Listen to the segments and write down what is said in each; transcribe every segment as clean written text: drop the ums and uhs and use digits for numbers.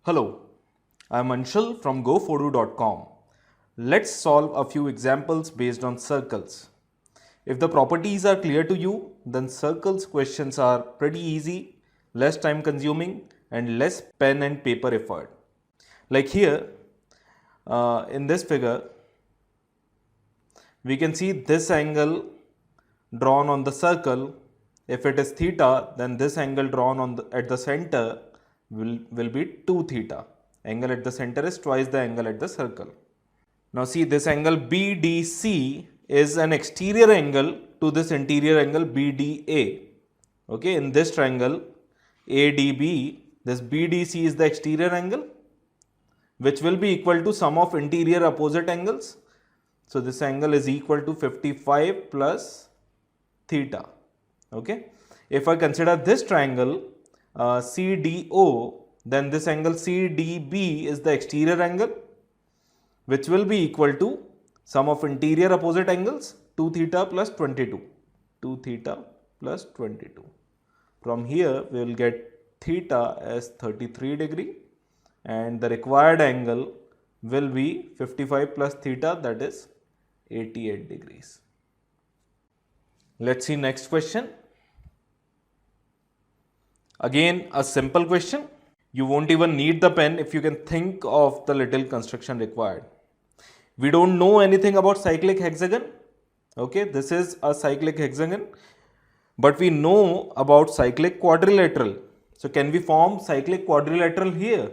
Hello, I am Anshul from GoFodu.com. Let's solve a few examples based on circles. If the properties are clear to you, then circles questions are pretty easy, less time consuming, and less pen and paper effort. Like here, in this figure, we can see this angle drawn on the circle. If it is theta, then this angle drawn at the center will be 2 theta. Angle at the center is twice the angle at the circle. Now see, this angle BDC is an exterior angle to this interior angle BDA. Okay, in this triangle ADB, this BDC is the exterior angle, which will be equal to sum of interior opposite angles. So this angle is equal to 55 plus theta. Okay, if I consider this triangle CDO, then this angle CDB is the exterior angle, which will be equal to sum of interior opposite angles 2 theta plus 22. 2 theta plus 22. From here we will get theta as 33 degree and the required angle will be 55 plus theta, that is 88 degrees. Let's see next question. Again, a simple question. You won't even need the pen if you can think of the little construction required. We don't know anything about cyclic hexagon. Okay, this is a cyclic hexagon, but we know about cyclic quadrilateral. So can we form cyclic quadrilateral here?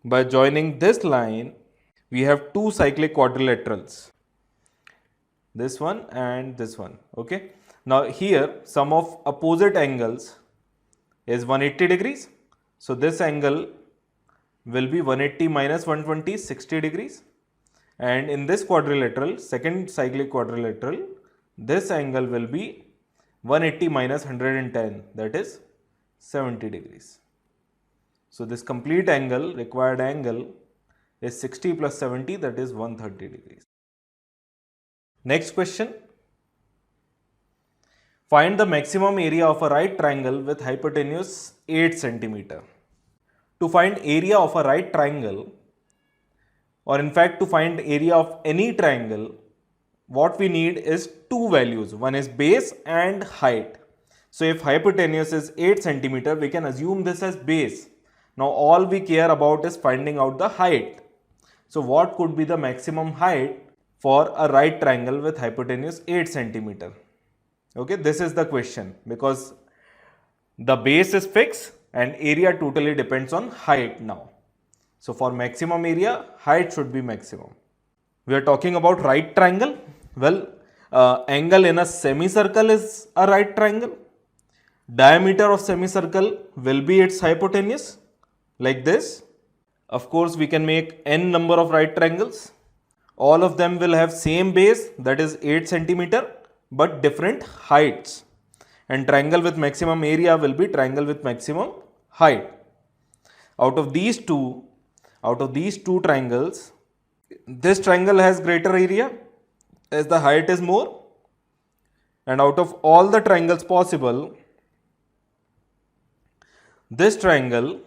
By joining this line, we have two cyclic quadrilaterals. This one and this one. Okay. Now here, sum of opposite angles is 180 degrees. So this angle will be 180 minus 120, 60 degrees. And in this quadrilateral, second cyclic quadrilateral, this angle will be 180 minus 110, that is 70 degrees. So this complete angle, required angle, is 60 plus 70, that is 130 degrees. Next question. Find the maximum area of a right triangle with hypotenuse 8 cm. To find area of a right triangle, or in fact to find area of any triangle, what we need is two values. One is base and height. So if hypotenuse is 8 cm, we can assume this as base. Now all we care about is finding out the height. So what could be the maximum height for a right triangle with hypotenuse 8 cm? Okay, this is the question, because the base is fixed and area totally depends on height now. So for maximum area, height should be maximum. We are talking about right triangle. Well, angle in a semicircle is a right triangle. Diameter of semicircle will be its hypotenuse, like this. Of course, we can make n number of right triangles. All of them will have same base, that is 8 cm, but different heights. And triangle with maximum area will be triangle with maximum height. Out of these two triangles, this triangle has greater area as the height is more. And out of all the triangles possible, this triangle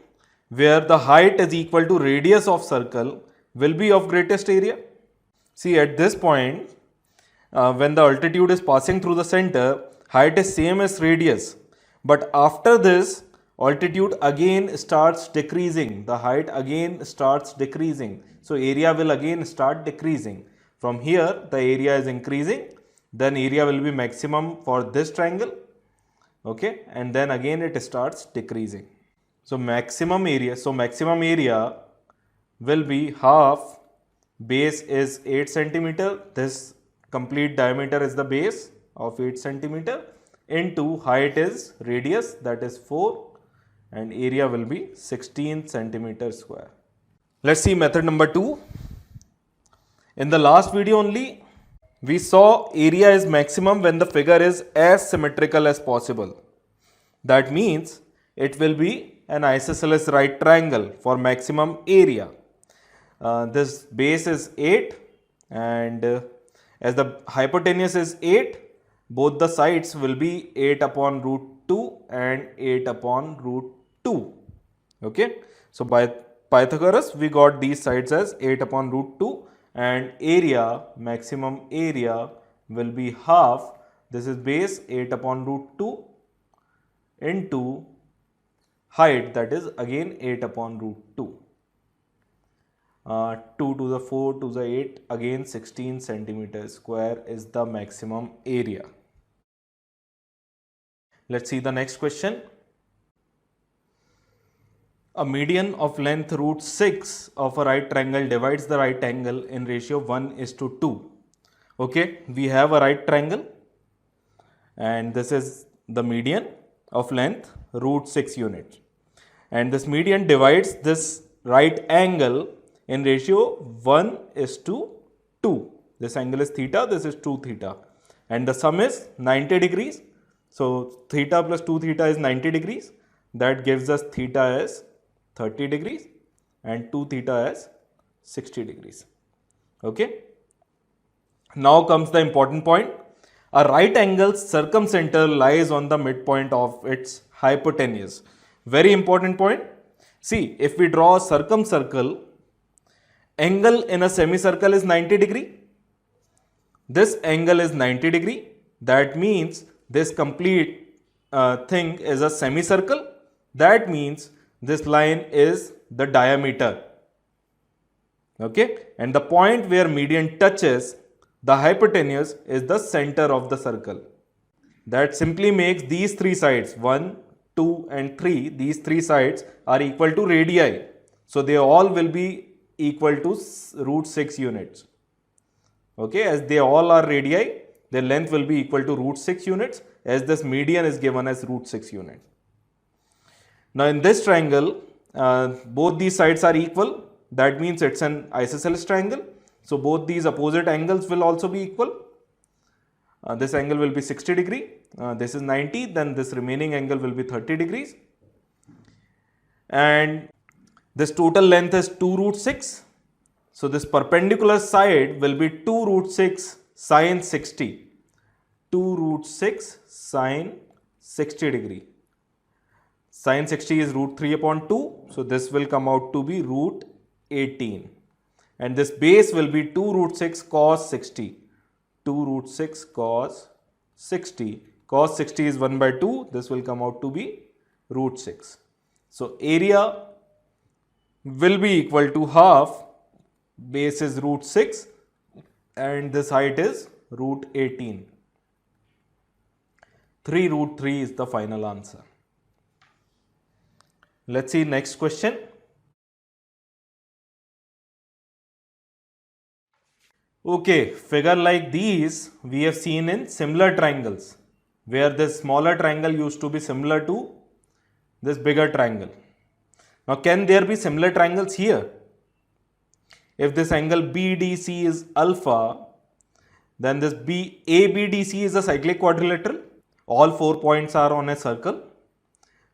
where the height is equal to radius of circle will be of greatest area. See, at this point, when the altitude is passing through the center, height is same as radius. But after this, altitude again starts decreasing. The height again starts decreasing. So area will again start decreasing. From here, the area is increasing. Then area will be maximum for this triangle. Okay, and then again it starts decreasing. So maximum area will be half. Base is 8 cm. This complete diameter is the base of 8 cm into height is radius, that is 4, and area will be 16 cm square. Let's see method number 2. In the last video only, we saw area is maximum when the figure is as symmetrical as possible. That means it will be an isosceles right triangle for maximum area. This base is 8 and as the hypotenuse is 8, both the sides will be 8 upon root 2 and 8 upon root 2. Okay. So by Pythagoras, we got these sides as 8 upon root 2, and area, maximum area will be half. This is base 8 upon root 2 into height, that is again 8 upon root 2. 2 to the 4 to the 8, again 16 centimeters square is the maximum area. Let's see the next question. A median of length root 6 of a right triangle divides the right angle in ratio 1:2. Okay, we have a right triangle and this is the median of length root 6 units. And this median divides this right angle in ratio 1:2. This angle is theta, this is 2 theta. And the sum is 90 degrees. So theta plus 2 theta is 90 degrees. That gives us theta as 30 degrees and 2 theta as 60 degrees. Okay. Now comes the important point. A right angle circumcenter lies on the midpoint of its hypotenuse. Very important point. See, if we draw a circumcircle, angle in a semicircle is 90 degree. This angle is 90 degree. That means this complete thing is a semicircle. That means this line is the diameter. Okay, and the point where median touches the hypotenuse is the center of the circle. That simply makes these three sides 1, 2 and 3, these three sides are equal to radii. So they all will be equal to root 6 units. Okay, as they all are radii, their length will be equal to root 6 units, as this median is given as root 6 units. Now in this triangle, both these sides are equal. That means it's an isosceles triangle. So both these opposite angles will also be equal. This angle will be 60 degree. This is 90. Then this remaining angle will be 30 degrees. And this total length is 2 root 6. So this perpendicular side will be 2 root 6 sine 60. 2 root 6 sine 60 degree. Sine 60 is root 3 upon 2. So this will come out to be root 18. And this base will be 2 root 6 cos 60. 2 root 6 cos 60. Cos 60 is 1 by 2. This will come out to be root 6. So area will be equal to half. Base is root 6 and this height is root 18. 3 root 3 is the final answer. Let's see next question. Okay, figure like these we have seen in similar triangles, where this smaller triangle used to be similar to this bigger triangle. Now can there be similar triangles here? If this angle BDC is alpha, then this ABDC is a cyclic quadrilateral. All 4 points are on a circle.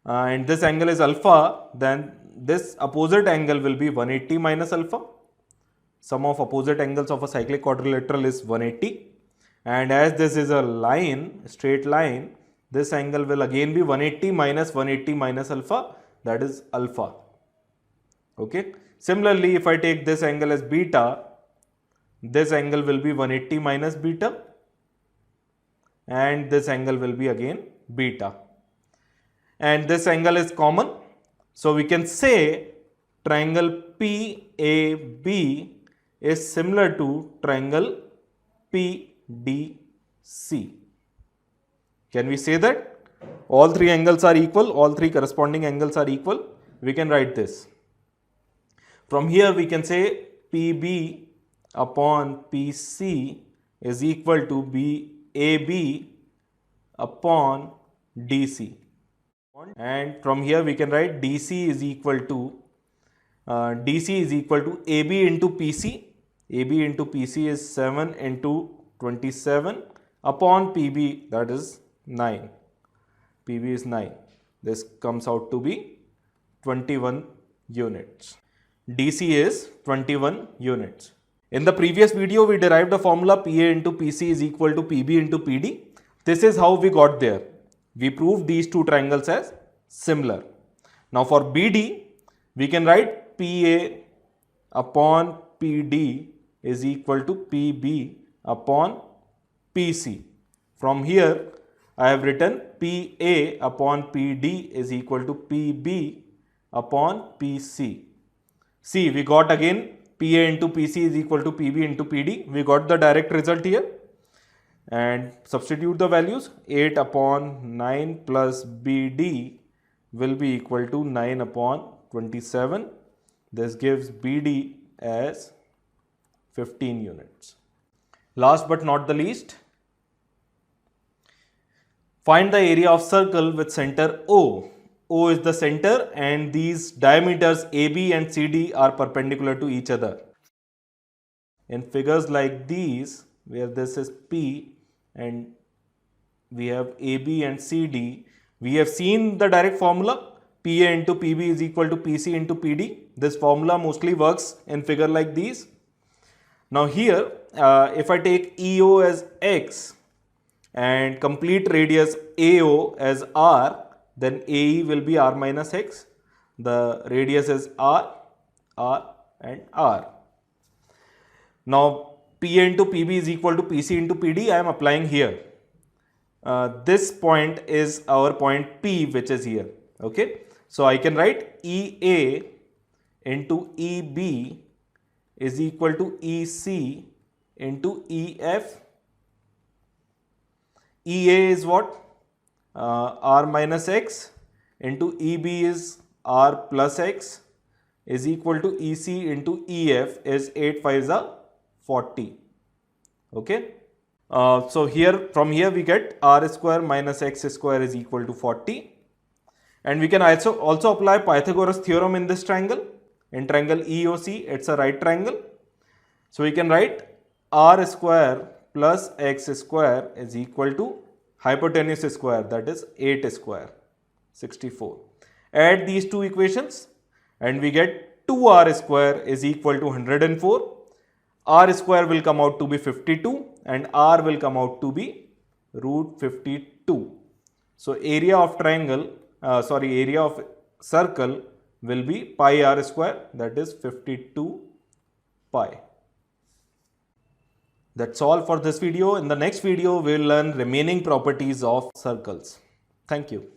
And this angle is alpha, then this opposite angle will be 180 minus alpha. Sum of opposite angles of a cyclic quadrilateral is 180. And as this is a line, straight line, this angle will again be 180 minus alpha, that is alpha. Okay. Similarly, if I take this angle as beta, this angle will be 180 minus beta and this angle will be again beta. And this angle is common. So we can say triangle PAB is similar to triangle PDC. Can we say that? All three angles are equal, all three corresponding angles are equal. We can write this. From here we can say PB upon PC is equal to BAB upon DC. And from here we can write DC is equal to AB into PC. AB into PC is 7 into 27 upon PB, that is 9. PB is 9. This comes out to be 21 units. DC is 21 units. In the previous video, we derived the formula PA into PC is equal to PB into PD. This is how we got there. We proved these two triangles as similar. Now for BD, We can write PA upon PD is equal to PB upon PC. From here, I have written PA upon PD is equal to PB upon PC. See, we got again PA into PC is equal to PB into PD. We got the direct result here. And substitute the values. 8 upon 9 plus BD will be equal to 9 upon 27. This gives BD as 15 units. Last but not the least, find the area of circle with center O. O is the center and these diameters AB and CD are perpendicular to each other. In figures like these, where this is P and we have AB and CD, we have seen the direct formula. PA into PB is equal to PC into PD. This formula mostly works in figure like these. Now here, if I take EO as X and complete radius AO as R, then AE will be R minus X. The radius is R, R and R. Now PA into PB is equal to PC into PD. I am applying here. This point is our point P, which is here. Okay. So I can write EA into EB is equal to EC into EF. EA is what? R minus X into EB is R plus X is equal to EC into EF is 8 5s are 40. Okay. So here, from here we get R square minus X square is equal to 40. And we can also apply Pythagoras theorem in this triangle. In triangle EOC, it's a right triangle. So we can write R square plus X square is equal to hypotenuse square, that is 8 square, 64. Add these two equations and we get 2R square is equal to 104. R square will come out to be 52 and R will come out to be root 52. So area of triangle, area of circle will be pi R square, that is 52 pi. That's all for this video. In the next video, we will learn remaining properties of circles. Thank you.